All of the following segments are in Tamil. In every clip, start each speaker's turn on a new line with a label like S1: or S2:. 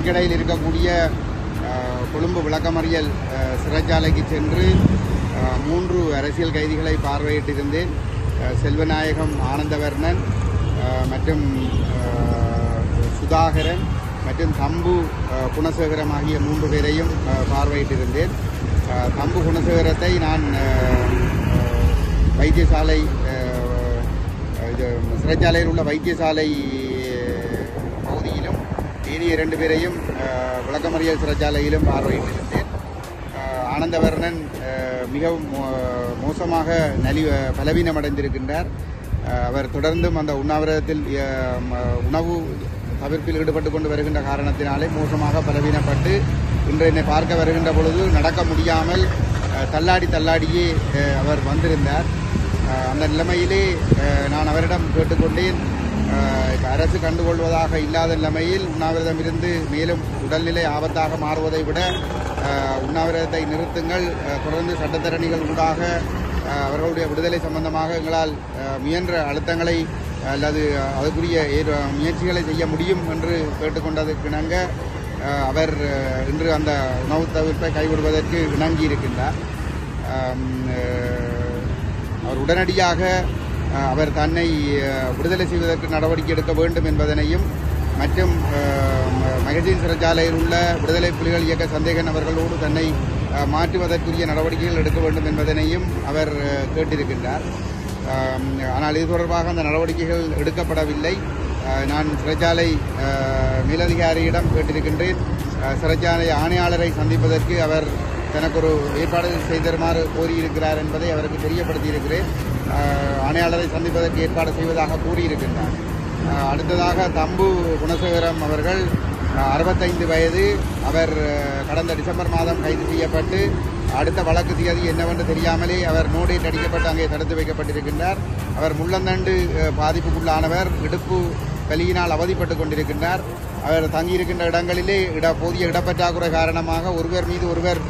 S1: இதற்கிடையில் இருக்கக்கூடிய கொழும்பு விளக்கமறியல் சிறைச்சாலைக்கு சென்று 3 அரசியல் கைதிகளை பார்வையிட்டிருந்தேன். செல்வநாயகம் ஆனந்தவர்ணன் மற்றும் சுதாகரன் மற்றும் தம்பு குணசேகரம் ஆகிய 3 பேரையும் பார்வையிட்டிருந்தேன். தம்பு குணசேகரத்தை நான் வைத்தியசாலை சிறைச்சாலையில் உள்ள வைத்தியசாலை பகுதியிலும் ஏனைய 2 பேரையும் விளக்கமறியல் சிறைச்சாலையிலும் பார்வையிட்டிருந்தேன். ஆனந்தவர்ணன் மிகவும் மோசமாக பலவீனமடைந்திருக்கின்றார். அவர் தொடர்ந்தும் அந்த உண்ணாவிரதத்தில் உணவு தவிர்ப்பில் ஈடுபட்டு கொண்டு வருகின்ற காரணத்தினாலே மோசமாக பலவீனப்பட்டு இன்று என்னை பார்க்க வருகின்ற பொழுது நடக்க முடியாமல் தள்ளாடியே அவர் வந்திருந்தார். அந்த நிலைமையிலே நான் அவரிடம் கேட்டுக்கொண்டேன், அரசு கண்டுகொள்வதாக இல்லாத நிலைமையில் உண்ணாவிரதம் இருந்து மேலும் உடல்நிலை ஆபத்தாக மாறுவதை விட உண்ணாவிரதத்தை நிறுத்துங்கள், தொடர்ந்து சட்டத்தரணிகள் ஊடாக அவர்களுடைய விடுதலை சம்பந்தமாக எங்களால் முயன்ற அழுத்தங்களை அல்லது அதற்குரிய முயற்சிகளை செய்ய முடியும் என்று கேட்டுக்கொண்டதற்கிணங்க அவர் இன்று அந்த உணவு தவிர்ப்பை கைவிடுவதற்கு இணங்கியிருக்கின்றார். அவர் உடனடியாக அவர் தன்னை விடுதலை செய்வதற்கு நடவடிக்கை எடுக்க வேண்டும் என்பதனையும் மற்றும் மகஜீன் சிறைச்சாலையில் உள்ள விடுதலை புலிகள் இயக்க சந்தேகன் அவர்களோடு தன்னை மாற்றுவதற்குரிய நடவடிக்கைகள் எடுக்க வேண்டும் என்பதனையும் அவர் கேட்டிருக்கின்றார். ஆனால் இது தொடர்பாக அந்த நடவடிக்கைகள் எடுக்கப்படவில்லை. நான் சிறைச்சாலை மேலதிகாரியிடம் கேட்டிருக்கின்றேன். சிறைச்சாலை ஆணையாளரை சந்திப்பதற்கு அவர் தனக்கு ஒரு ஏற்பாடு செய்தருமாறு கோரியிருக்கிறார் என்பதை அவருக்கு தெரியப்படுத்தியிருக்கிறேன். ஆணையாளரை சந்திப்பதற்கு ஏற்பாடு செய்வதாக கூறியிருக்கின்றார். அடுத்ததாக தம்பு குணசேகரம் அவர்கள் 65 வயது. அவர் கடந்த டிசம்பர் மாதம் கைது செய்யப்பட்டு அடுத்த வழக்கு தேதி என்னவென்று தெரியாமலே அவர் நோடேட் அடிக்கப்பட்டு அங்கே தடுத்து வைக்கப்பட்டிருக்கின்றார். அவர் முள்ளந்தண்டு பாதிப்புக்குள்ளானவர், இடுப்பு வலியினால் அவதிப்பட்டு கொண்டிருக்கின்றார். அவர் தங்கியிருக்கின்ற இடங்களிலே போதிய இடப்பற்றாக்குறை காரணமாக ஒருவர் மீது ஒருவர்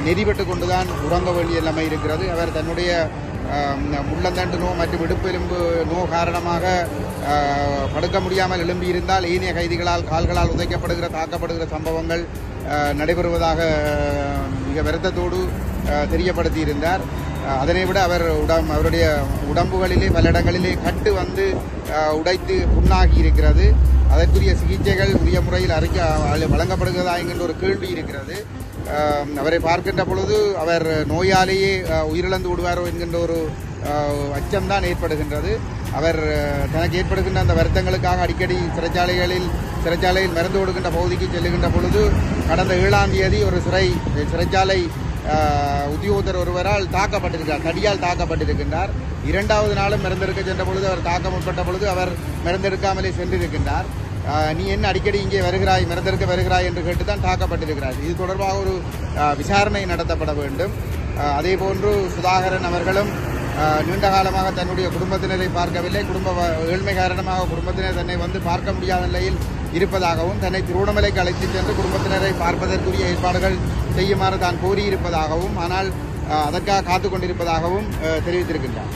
S1: நெறிபட்டு கொண்டுதான் உறங்க வேண்டிய நிலைமை இருக்கிறது. அவர் தன்னுடைய முள்ளந்தண்டு நோ மற்றும் இடுப்பெலும்பு நோ காரணமாக படுக்க முடியாமல் எழும்பியிருந்தால் ஏனைய கைதிகளால் கால்களால் உதைக்கப்படுகிற தாக்கப்படுகிற சம்பவங்கள் நடைபெறுவதாக மிக வருத்தத்தோடு தெரியப்படுத்தியிருந்தார். அதனை விட அவருடைய உடம்புகளிலே பல இடங்களிலே கட்டு வந்து உடைத்து புண்ணாகி இருக்கிறது. அதற்குரிய சிகிச்சைகள் உரிய முறையில் வழங்கப்படுகிறதா என்கின்ற ஒரு கேள்வி இருக்கிறது. அவரை பார்க்கின்ற பொழுது அவர் நோயாலேயே உயிரிழந்து விடுவாரோ என்கின்ற ஒரு அச்சம்தான் ஏற்படுகின்றது. அவர் தனக்கு ஏற்படுகின்ற அந்த வருத்தங்களுக்காக அடிக்கடி சிறைச்சாலையில் மருந்து கொடுக்கின்ற பகுதிக்கு செல்லுகின்ற பொழுது கடந்த 7ஆம் தேதி ஒரு சிறைச்சாலை உத்தியோகத்தர் ஒருவரால் தாக்கப்பட்டிருக்கிறார், தடியால் தாக்கப்பட்டிருக்கின்றார். 2வது நாளும் மருந்தெடுக்க சென்ற பொழுது அவர் தாக்கம் உட்பட்ட பொழுது அவர் மருந்தெடுக்காமலே சென்றிருக்கின்றார். நீ என்ன அடிக்கடி இங்கே வருகிறாய், மருந்தெடுக்க வருகிறாய் என்று கேட்டுதான் தாக்கப்பட்டிருக்கிறார். இது தொடர்பாக ஒரு விசாரணை நடத்தப்பட வேண்டும். அதே போன்று சுதாகரன் அவர்களும் நீண்ட காலமாக தன்னுடைய குடும்பத்தினரை பார்க்கவில்லை. ஏழ்மை காரணமாக குடும்பத்தினர் தன்னை வந்து பார்க்க முடியாத நிலையில் இருப்பதாகவும் தன்னை திருவண்ணாமலைக்கு அழைத்து சென்று குடும்பத்தினரை பார்ப்பதற்குரிய ஏற்பாடுகள் செய்யுமாறு தான் கோரியிருப்பதாகவும் ஆனால் அதற்காக காத்துக் கொண்டிருப்பதாகவும் தெரிவித்திருக்கின்றார்.